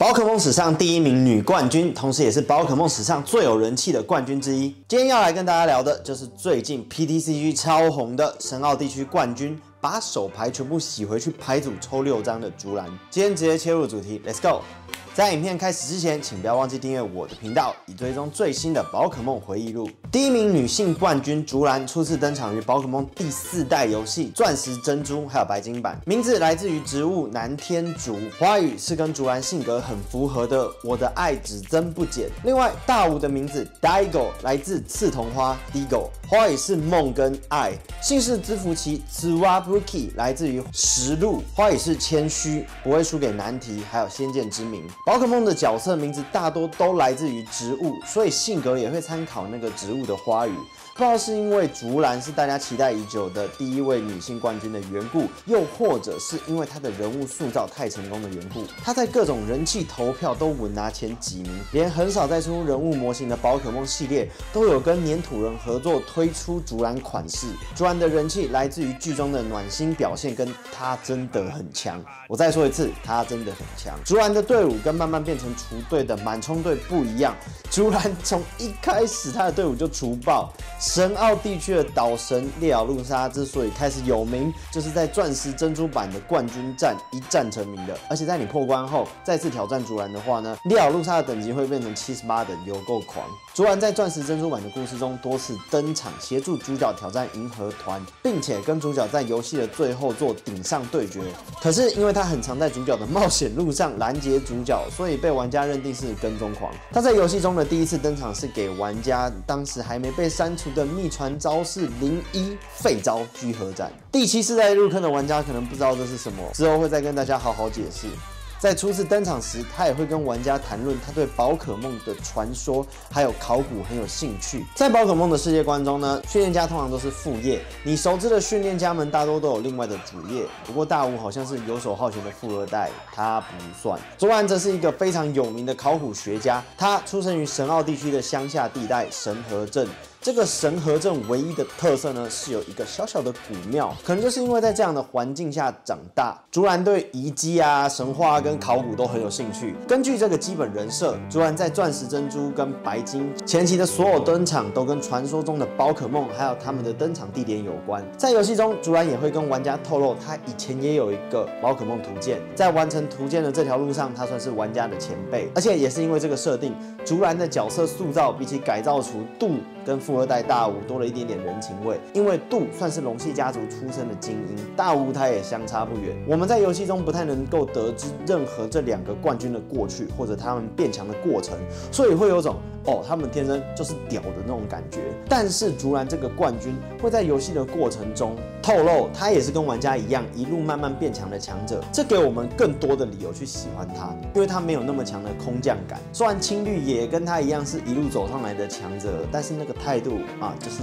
宝可梦史上第1名女冠军，同时也是宝可梦史上最有人气的冠军之一。今天要来跟大家聊的就是最近 PTCG 超红的深澳地区冠军，把手牌全部洗回去牌组抽6张的竹篮。今天直接切入主题 ，Let's go！ 在影片开始之前，请不要忘记订阅我的频道，以追踪最新的宝可梦回忆录。第1名女性冠军竹篮初次登场于宝可梦第4代游戏钻石、珍珠还有白金版，名字来自于植物南天竹，花语是跟竹篮性格很符合的“我的爱只增不减”。另外，大吴的名字 Daigo 来自刺桐花 Digo， 花语是梦跟爱。姓氏之福旗 Tsuwabuki 来自于石路，花语是谦虚，不会输给难题，还有先见之明。宝可梦的角色名字大多都来自于植物，所以性格也会参考那个植物的花语。不知道是因为竹篮是大家期待已久的第1位女性冠军的缘故，又或者是因为她的人物塑造太成功的缘故，她在各种人气投票都稳拿前几名，连很少再出人物模型的宝可梦系列都有跟黏土人合作推出竹篮款式。竹篮的人气来自于剧中的暖心表现，跟她真的很强。我再说一次，她真的很强。竹篮的队伍跟慢慢变成除队的满冲队不一样，竹篮从一开始他的队伍就除爆。深澳地区的岛神烈咬陆鲨之所以开始有名，就是在钻石珍珠版的冠军战一战成名的。而且在你破关后再次挑战竹篮的话呢，烈咬陆鲨的等级会变成78等，有够狂。竹篮在钻石珍珠版的故事中多次登场，协助主角挑战银河团，并且跟主角在游戏的最后做顶上对决。可是因为他很常在主角的冒险路上拦截主角，所以被玩家认定是跟踪狂。他在游戏中的第1次登场是给玩家当时还没被删除的秘传招式01废招聚合斩。第7世代入坑的玩家可能不知道这是什么，之后会再跟大家好好解释。在初次登场时，他也会跟玩家谈论他对宝可梦的传说还有考古很有兴趣。在宝可梦的世界观中呢，训练家通常都是副业，你熟知的训练家们大多都有另外的主业。不过大吴好像是游手好闲的富二代，他不算。竹篮则是一个非常有名的考古学家，他出生于神澳地区的乡下地带神河镇。这个神河镇唯一的特色呢，是有一个小小的古庙，可能就是因为在这样的环境下长大，竹篮对遗迹啊、神话跟考古都很有兴趣。根据这个基本人设，竹篮在钻石、珍珠跟白金前期的所有登场都跟传说中的宝可梦还有他们的登场地点有关。在游戏中，竹篮也会跟玩家透露，他以前也有一个宝可梦图鉴，在完成图鉴的这条路上，他算是玩家的前辈。而且也是因为这个设定，竹篮的角色塑造比起改造出杜跟富二代大吴多了一点点人情味，因为杜算是龙系家族出身的精英，大吴他也相差不远。我们在游戏中不太能够得知任何这2个冠军的过去，或者他们变强的过程，所以会有种他们天生就是屌的那种感觉。但是竹篮这个冠军会在游戏的过程中透露，他也是跟玩家一样一路慢慢变强的强者，这给我们更多的理由去喜欢他，因为他没有那么强的空降感。虽然青绿也跟他一样是一路走上来的强者，但是那个态度就是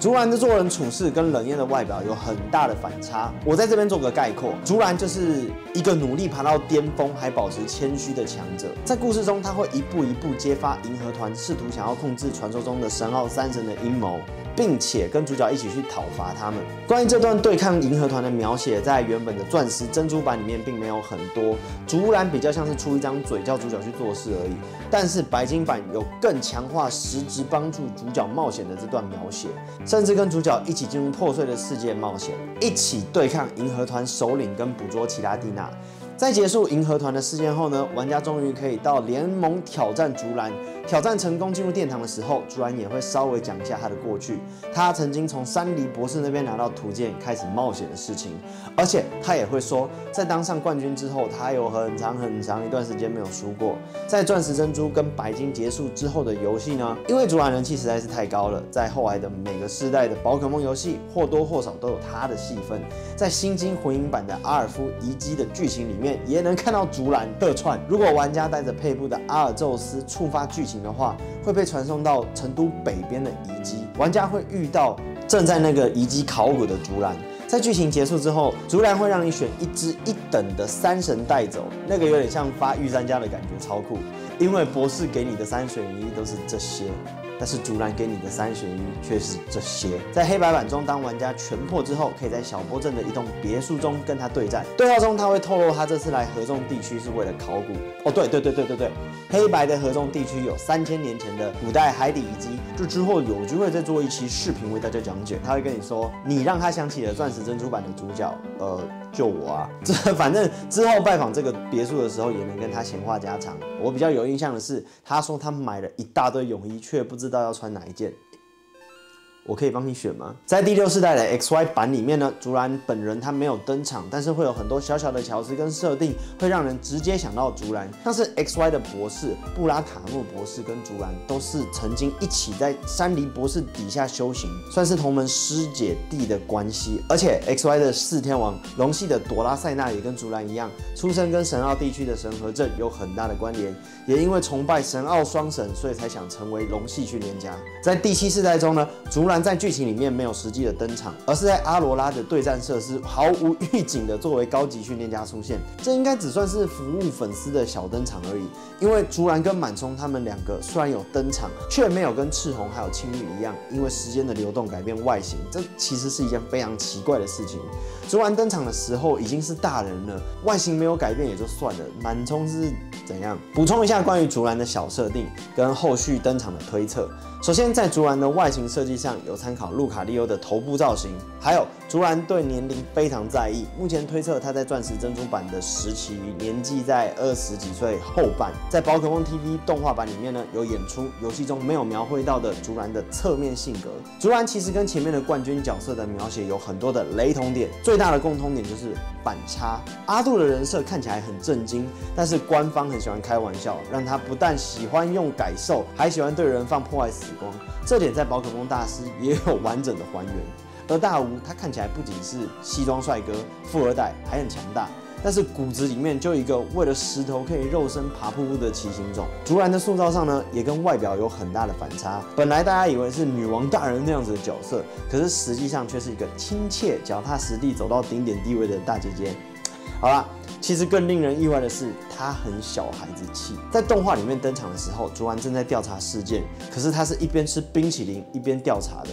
竹篮的做人处事跟冷艳的外表有很大的反差。我在这边做个概括，竹篮就是一个努力爬到巅峰还保持谦虚的强者。在故事中，他会一步一步揭发银河团试图想要控制传说中的神奥3神的阴谋，并且跟主角一起去讨伐他们。关于这段对抗银河团的描写，在原本的钻石珍珠版里面并没有很多，竹篮比较像是出一张嘴叫主角去做事而已。但是白金版有更强化实质帮助主角冒险的这段描写，甚至跟主角一起进入破碎的世界冒险，一起对抗银河团首领跟捕捉奇拉蒂娜。在结束银河团的事件后呢，玩家终于可以到联盟挑战竹篮。挑战成功进入殿堂的时候，竹篮也会稍微讲一下他的过去。他曾经从山梨博士那边拿到图鉴，开始冒险的事情。而且他也会说，在当上冠军之后，他有很长一段时间没有输过。在钻石、珍珠跟白金结束之后的游戏呢，因为竹篮人气实在是太高了，在后来的每个世代的宝可梦游戏或多或少都有他的戏份。在新金混音版的阿尔夫遗迹的剧情里面，也能看到竹篮客串。如果玩家带着配部的阿尔宙斯触发剧情的话，会被传送到成都北边的遗迹，玩家会遇到正在那个遗迹考古的竹篮。在剧情结束之后，竹篮会让你选一只1等的3神带走，那个有点像发御三家的感觉，超酷。因为博士给你的3选1都是这些。但是竹篮给你的3选1却是这些。在黑白版中，当玩家全破之后，可以在小波镇的一栋别墅中跟他对战。对话中他会透露他这次来合众地区是为了考古。哦，对，黑白的合众地区有3000年前的古代海底遗迹，这之后有机会再做一期视频为大家讲解。他会跟你说，你让他想起了钻石珍珠版的主角，就我啊。反正之后拜访这个别墅的时候，也能跟他闲话家常。我比较有印象的是，他说他买了一大堆泳衣，却不知道要穿哪一件。我可以帮你选吗？在第6世代的 XY 版里面呢，竹篮本人他没有登场，但是会有很多小小的巧思跟设定，会让人直接想到竹篮。像是 XY 的博士布拉卡诺博士跟竹篮都是曾经一起在山梨博士底下修行，算是同门师姐弟的关系。而且 XY 的4天王龙系的朵拉塞纳也跟竹篮一样，出生跟神奥地区的神和镇有很大的关联，也因为崇拜神奥双神，所以才想成为龙系训练家。在第7世代中呢，竹篮在剧情里面没有实际的登场，而是在阿罗拉的对战设施毫无预警的作为高级训练家出现。这应该只算是服务粉丝的小登场而已。因为竹篮跟满冲他们2个虽然有登场，却没有跟赤红还有青玉一样，因为时间的流动改变外形，这其实是一件非常奇怪的事情。竹篮登场的时候已经是大人了，外形没有改变也就算了，满冲是怎样？补充一下关于竹篮的小设定跟后续登场的推测。首先，在竹篮的外形设计上有参考路卡利欧的头部造型，还有竹篮对年龄非常在意。目前推测他在钻石珍珠版的时期年纪在20几岁后半。在宝可梦 TV 动画版里面呢，有演出游戏中没有描绘到的竹篮的侧面性格。竹篮其实跟前面的冠军角色的描写有很多的雷同点，最大的共通点就是反差。阿杜的人设看起来很震惊，但是官方很喜欢开玩笑，让他不但喜欢用改兽，还喜欢对人放破坏死光。这点在宝可梦大师也有完整的还原。而大吴他看起来不仅是西装帅哥、富二代，还很强大。但是骨子里面就有一个为了石头可以肉身爬瀑布的奇形种。竹篮的塑造上呢，也跟外表有很大的反差。本来大家以为是女王大人那样子的角色，可是实际上却是一个亲切、脚踏实地走到顶点地位的大姐姐。好啦，其实更令人意外的是，她很小孩子气。在动画里面登场的时候，竹篮正在调查事件，可是她是一边吃冰淇淋一边调查的。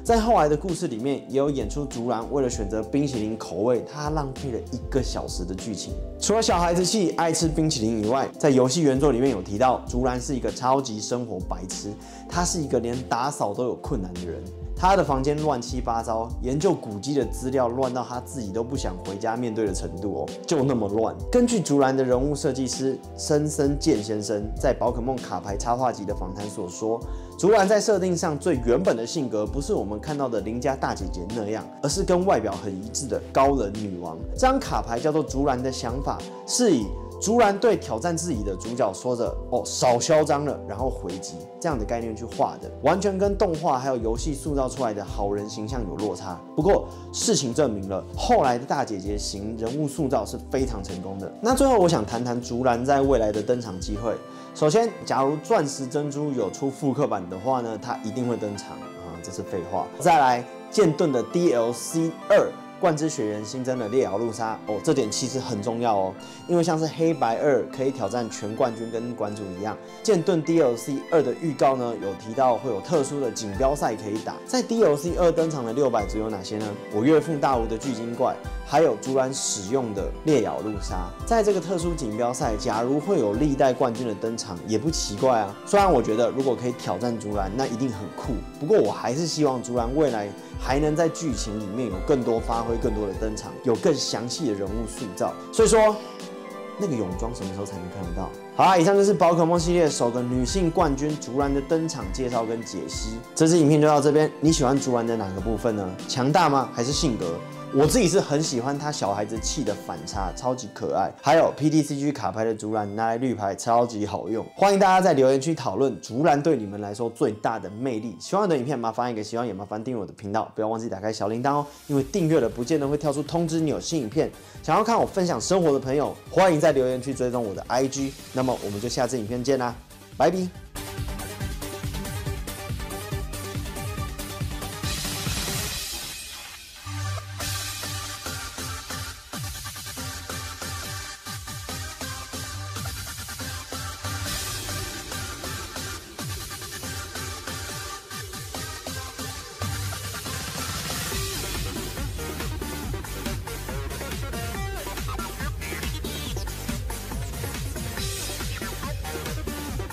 在后来的故事里面，也有演出竹篮为了选择冰淇淋口味，他浪费了1个小时的剧情。除了小孩子气、爱吃冰淇淋以外，在游戏原作里面有提到，竹篮是一个超级生活白痴，他是一个连打扫都有困难的人。他的房间乱七八糟，研究古迹的资料乱到他自己都不想回家面对的程度哦，就那么乱。根据竹篮的人物设计师森森健先生在宝可梦卡牌插画集的访谈所说，竹篮在设定上最原本的性格不是我们看到的邻家大姐姐那样，而是跟外表很一致的高冷女王。这张卡牌叫做竹篮的想法，是以竹篮对挑战自己的主角说着“哦，少嚣张了”，然后回击这样的概念去画的，完全跟动画还有游戏塑造出来的好人形象有落差。不过事情证明了，后来的大姐姐型人物塑造是非常成功的。那最后我想谈谈竹篮在未来的登场机会。首先，假如钻石珍珠有出复刻版的话呢，它一定会登场啊，这是废话。再来，剑盾的 DLC 2。冠之雪原新增了烈瑶路杀哦，这点其实很重要哦，因为像是黑白2可以挑战全冠军跟馆主一样，剑盾 DLC 2的预告呢有提到会有特殊的锦标赛可以打，在 DLC 2登场的600族有哪些呢？我岳父大吴的巨鲸怪，还有竹篮使用的烈瑶路杀。在这个特殊锦标赛，假如会有历代冠军的登场，也不奇怪啊。虽然我觉得如果可以挑战竹篮，那一定很酷，不过我还是希望竹篮未来还能在剧情里面有更多发挥、更多的登场，有更详细的人物塑造。所以说，那个泳装什么时候才能看得到？好啦，以上就是宝可梦系列首个女性冠军竹篮的登场介绍跟解析。这支影片就到这边，你喜欢竹篮的哪个部分呢？强大吗？还是性格？我自己是很喜欢他小孩子气的反差，超级可爱。还有 PTCG 卡牌的竹篮拿来绿牌超级好用，欢迎大家在留言区讨论竹篮对你们来说最大的魅力。喜欢我的影片，麻烦按一个喜欢，也麻烦订阅我的频道，不要忘记打开小铃铛哦，因为订阅了不见得会跳出通知你有新影片。想要看我分享生活的朋友，欢迎在留言区追踪我的 IG。那么我们就下次影片见啦，拜拜。